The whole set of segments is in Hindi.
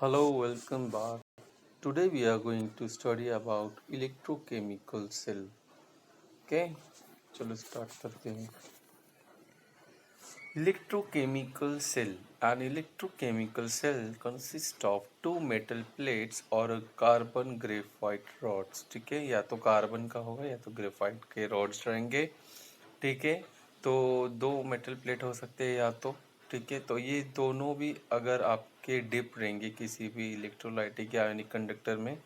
Hello, welcome back. Today we are going to study about electrochemical cell. Okay, चलो start करते हैं. Electrochemical cell. An electrochemical cell consists of two metal plates or a carbon graphite rods. ठीक है, या तो कार्बन का होगा या तो ग्रेफाइट के रॉड्स रहेंगे. ठीक है, तो दो मेटल प्लेट हो सकते हैं या तो. ठीक है, तो ये दोनों भी अगर आपके डिप रहेंगे किसी भी इलेक्ट्रोलाइटिक या आयनिक कंडक्टर में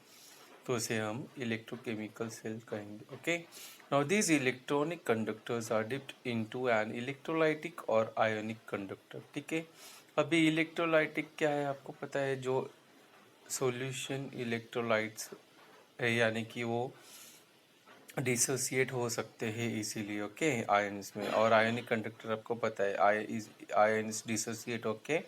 तो उसे हम इलेक्ट्रोकेमिकल सेल कहेंगे. Okay, now these electronic conductors are dipped into an electrolytic और आयनिक कंडक्टर. ठीक है, अभी इलेक्ट्रोलाइटिक क्या है आपको पता है, जो सॉल्यूशन इलेक्ट्रोलाइट्स है यानी कि वो डिसोसिएट हो सकते हैं इसीलिए. ओके, आयन्स में. और आयनिक कंडक्टर आपको पता है आयन्स डिसोसिएट होके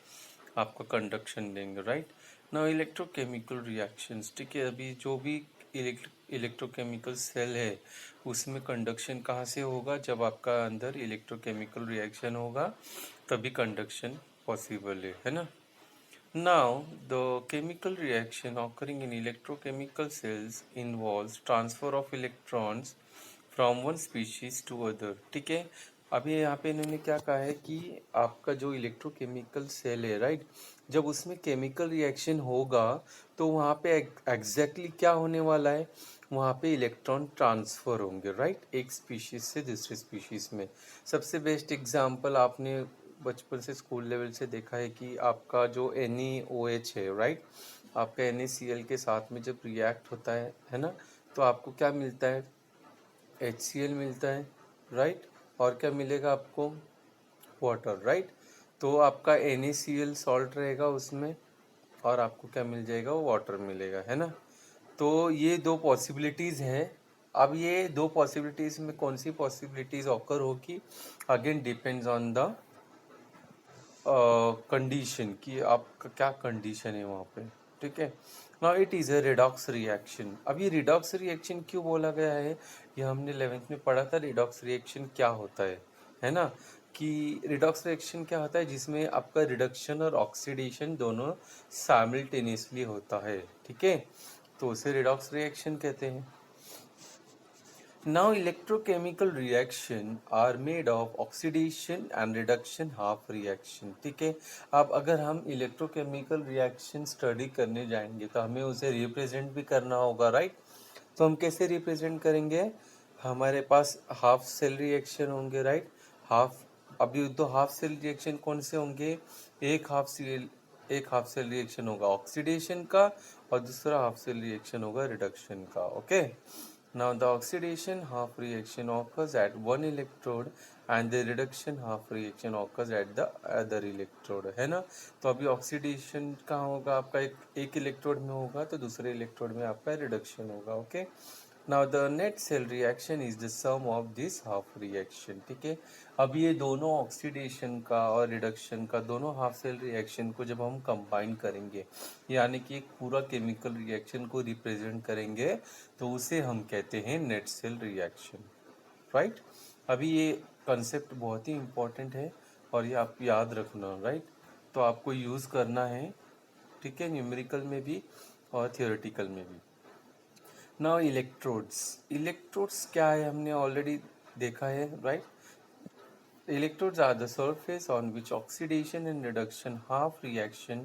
आपको कंडक्शन देंगे. Right, now electrochemical reactions. ठीक है, अभी जो भी इलेक्ट्रोकेमिकल सेल है उसमें कंडक्शन कहाँ से होगा, जब आपका अंदर इलेक्ट्रोकेमिकल रिएक्शन होगा तभी कंडक्शन पॉसिबल है ना. Now, the chemical reaction occurring in electrochemical cells involves transfer of electrons from one species to other. ठीक है, अभी यहाँ पे इन्होंने क्या कहा है कि आपका जो इलेक्ट्रोकेमिकल सेल है, राइट, जब उसमें केमिकल रिएक्शन होगा तो वहाँ पे एग्जैक्टली क्या होने वाला है, वहाँ पे इलेक्ट्रॉन ट्रांसफ़र होंगे. राइट, एक स्पीशीज से दूसरे स्पीशीज में. सबसे बेस्ट एग्जांपल आपने बचपन से स्कूल लेवल से देखा है कि आपका जो NeOH है, राइट, आपका NaCl के साथ में जब रिएक्ट होता है ना, तो आपको क्या मिलता है, HCl मिलता है. राइट, और क्या मिलेगा आपको, वाटर. राइट, तो आपका NaCl सॉल्ट रहेगा उसमें और आपको क्या मिल जाएगा, वो वाटर मिलेगा, है ना. तो ये दो पॉसिबिलिटीज़ हैं. अब ये दो पॉसिबिलिटीज़ में कौन सी पॉसिबिलिटीज़ ऑकर होगी, again depends on the condition कि आपका क्या कंडीशन है वहाँ पे. ठीक है, now it is a redox reaction. अब ये रिडॉक्स रिएक्शन क्यों बोला गया है, ये हमने 11th में पढ़ा था. रिडॉक्स रिएक्शन क्या होता है ना, कि रिडॉक्स रिएक्शन क्या होता है, जिसमें आपका रिडक्शन और ऑक्सीडेशन दोनों साइमल्टेनियसली होता है. ठीक है, तो उसे रिडॉक्स रिएक्शन कहते हैं. Now electrochemical reaction are made of oxidation and reduction half reaction. ठीक है, अब अगर हम इलेक्ट्रोकेमिकल रिएक्शन स्टडी करने जाएंगे तो हमें उसे रिप्रेजेंट भी करना होगा. राइट, तो हम कैसे रिप्रेजेंट करेंगे, हमारे पास हाफ सेल रिएक्शन होंगे. राइट, हाफ, अभी तो हाफ सेल रिएक्शन कौन से होंगे, एक हाफ सेल रिएक्शन होगा ऑक्सीडेशन का और दूसरा हाफ सेल रिएक्शन होगा रिडक्शन का. Okay, now the oxidation half reaction occurs at one electrode and the reduction half reaction occurs at the other electrode, है ना. तो अभी ऑक्सीडेशन कहाँ होगा, आपका एक इलेक्ट्रोड में होगा तो दूसरे इलेक्ट्रोड में आपका रिडक्शन होगा. Okay, now the net cell reaction is the sum of this half reaction. ठीक है, अब ये दोनों ऑक्सीडेशन का और रिडक्शन का दोनों हाफ सेल रिएक्शन को जब हम कंबाइन करेंगे यानी कि एक पूरा केमिकल रिएक्शन को रिप्रेजेंट करेंगे तो उसे हम कहते हैं नेट सेल रिएक्शन. राइट, अभी ये कंसेप्ट बहुत ही इम्पोर्टेंट है और ये आप याद रखना. राइट, तो आपको यूज़ करना है. ठीक है, न्यूमेरिकल में भी और थियोरेटिकल में भी. नाउ इलेक्ट्रोड्स क्या है, हमने ऑलरेडी देखा है. Right, electrodes are the surface on which oxidation and reduction half reaction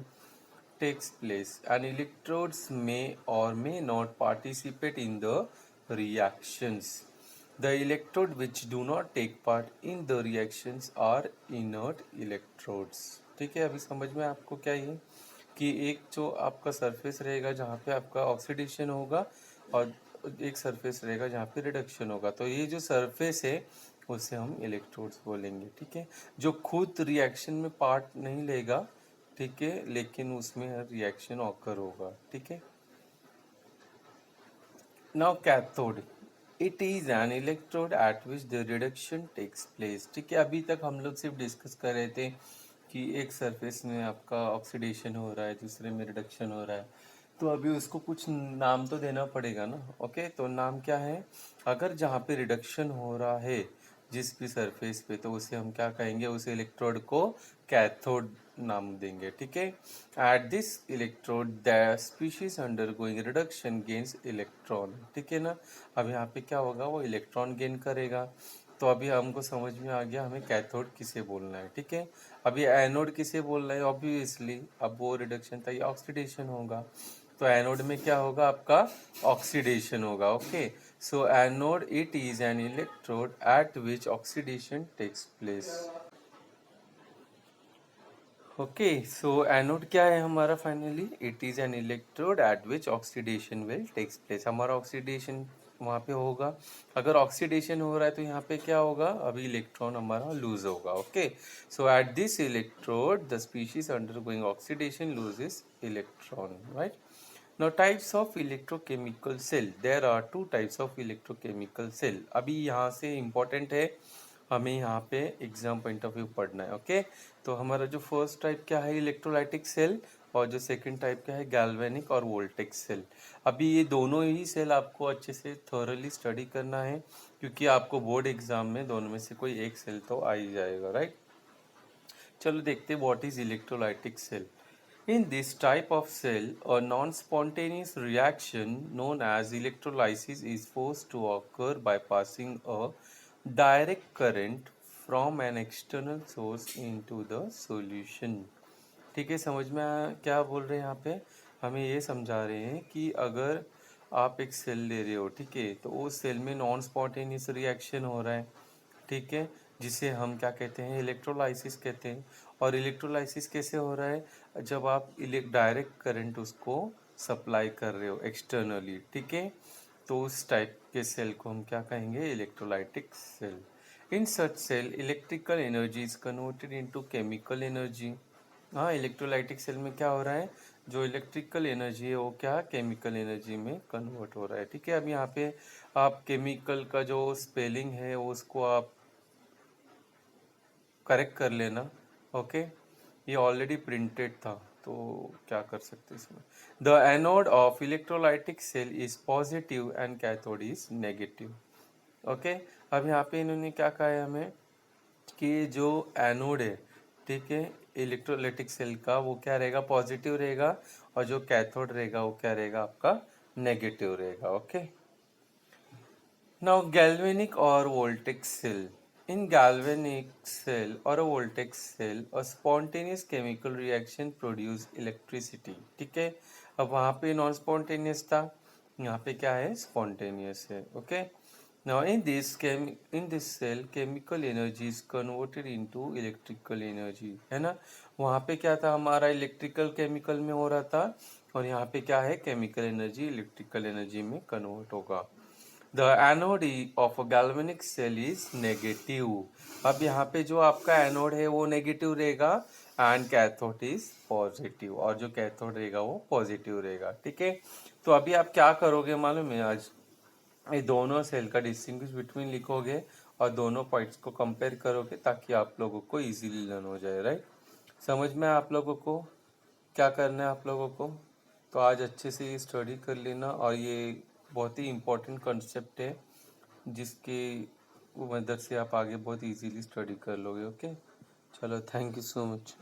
takes place, and electrodes may or may not participate in the reactions. The electrode which do not take part in the reactions are inert electrodes. ठीक है, अभी समझ में आपको क्या ये, कि एक जो आपका सरफेस रहेगा जहाँ पे आपका ऑक्सीडेशन होगा और एक सरफेस रहेगा जहाँ पे रिडक्शन होगा. तो ये जो सरफेस है उसे हम इलेक्ट्रोड्स बोलेंगे. ठीक है, जो खुद रिएक्शन में पार्ट नहीं लेगा. ठीक है, लेकिन उसमें रिएक्शन ऑकर होगा. ठीक है, now cathode, it is an electrode at which the reduction takes place. ठीक है, अभी तक हम लोग सिर्फ डिस्कस कर रहे थे कि एक सरफेस में आपका ऑक्सीडेशन हो रहा है दूसरे में रिडक्शन हो रहा है, तो अभी उसको कुछ नाम तो देना पड़ेगा ना. ओके, तो नाम क्या है, अगर जहाँ पे रिडक्शन हो रहा है जिस भी सरफेस पे, तो उसे हम क्या कहेंगे, उस इलेक्ट्रोड को कैथोड नाम देंगे, ठीक है। At this electrode the species undergoing reduction gains electron, ठीक है ना। अब यहाँ पे क्या होगा, वो इलेक्ट्रॉन गेन करेगा। तो अभी हमको समझ में आ गया हमें कैथोड किसे बोलना है, ठीक है। अभी एनोड किसे बोलना है, ऑब्वियसली अब वो रिडक्शन था, ये ऑक्सीडेशन होगा। तो एनोड में क्या होगा, आपका ऑक्सीडेशन होगा, okay. So anode it is an electrode at which oxidation takes place. Okay, so anode क्या है हमारा, finally it is an electrode at which oxidation will takes place. हमारा ऑक्सीडेशन वहाँ पे होगा। अगर ऑक्सीडेशन हो रहा है तो यहाँ पे क्या होगा, अभी इलेक्ट्रॉन हमारा लूज होगा, okay. So at this electrode the species undergoing oxidation loses electron, right. Now types of electrochemical cell. There are two types of electrochemical cell. अभी यहाँ से important है, हमें यहाँ पे एग्जाम पॉइंट ऑफ व्यू पढ़ना है, ओके। तो हमारा जो फर्स्ट टाइप क्या है, इलेक्ट्रोलाइटिक सेल, और जो सेकंड टाइप क्या है, गैल्वेनिक और वोल्टेक सेल। अभी ये दोनों ही सेल आपको अच्छे से थॉरली स्टडी करना है, क्योंकि आपको बोर्ड एग्जाम में दोनों में से कोई एक सेल तो आ ही जाएगा, राइट। चलो देखते हैं what is electrolytic cell. In this type of cell, a non-spontaneous reaction known as electrolysis is forced to occur by passing a direct current from an external source into the solution. ठीक है, समझ में आया क्या बोल रहे हैं यहाँ पे। हमें ये समझा रहे हैं कि अगर आप एक सेल ले रहे हो, ठीक है, तो उस सेल में नॉन स्पॉन्टेनियस रिएक्शन हो रहा है, ठीक है, जिसे हम क्या कहते हैं, इलेक्ट्रोलाइसिस कहते हैं। और इलेक्ट्रोलाइसिस कैसे हो रहा है, जब आप डायरेक्ट करंट उसको सप्लाई कर रहे हो एक्सटर्नली, ठीक है। तो उस टाइप के सेल को हम क्या कहेंगे, electrolytic cell. In such cell electrical energy is converted into chemical energy. हाँ, इलेक्ट्रोलाइटिक सेल में क्या हो रहा है, जो इलेक्ट्रिकल एनर्जी है वो क्या केमिकल एनर्जी में कन्वर्ट हो रहा है, ठीक है। अब यहाँ पे आप केमिकल का जो स्पेलिंग है उसको आप करेक्ट कर लेना, ओके। ये ऑलरेडी प्रिंटेड था, तो क्या कर सकते हैं इसमें। The anode of electrolytic cell is positive and cathode is negative, okay. अब यहाँ पे इन्होंने क्या कहा है हमें, कि जो एनोड है, ठीक है, इलेक्ट्रोलाइटिक सेल का, वो क्या रहेगा, पॉजिटिव रहेगा, और जो कैथोड रहेगा वो क्या रहेगा, आपका नेगेटिव रहेगा, okay. Now galvanic or voltaic cell. In galvanic cell or a voltaic cell, a spontaneous chemical reaction produce electricity. ठीक है, अब वहाँ पे नॉन स्पॉन्टेनियस था, यहाँ पे क्या है, स्पॉन्टेनियस है, okay. Now in this cell chemical energy is converted into electrical energy, है ना। वहाँ पे क्या था, हमारा इलेक्ट्रिकल केमिकल में हो रहा था, और यहाँ पे क्या है, केमिकल एनर्जी इलेक्ट्रिकल एनर्जी में कन्वर्ट होगा। The anode of a galvanic cell is negative. अब यहाँ पे जो आपका एनोड है वो नेगेटिव रहेगा, एंड कैथोड इज पॉजिटिव, और जो कैथोड रहेगा वो पॉजिटिव रहेगा, ठीक है। तो अभी आप क्या करोगे मालूम है, आज ये दोनों सेल का डिस्टिंग्विश बिटवीन लिखोगे, और दोनों पॉइंट्स को कंपेयर करोगे, ताकि आप लोगों को इजीली लर्न हो जाए, राइट। समझ में आप लोगों को क्या करना है आप लोगों को। तो आज अच्छे से ये स्टडी कर लेना, और ये बहुत ही इम्पोर्टेंट कॉन्सेप्ट है, जिसके मदद से आप आगे बहुत इजीली स्टडी कर लोगे, ओके। चलो, थैंक यू सो मच।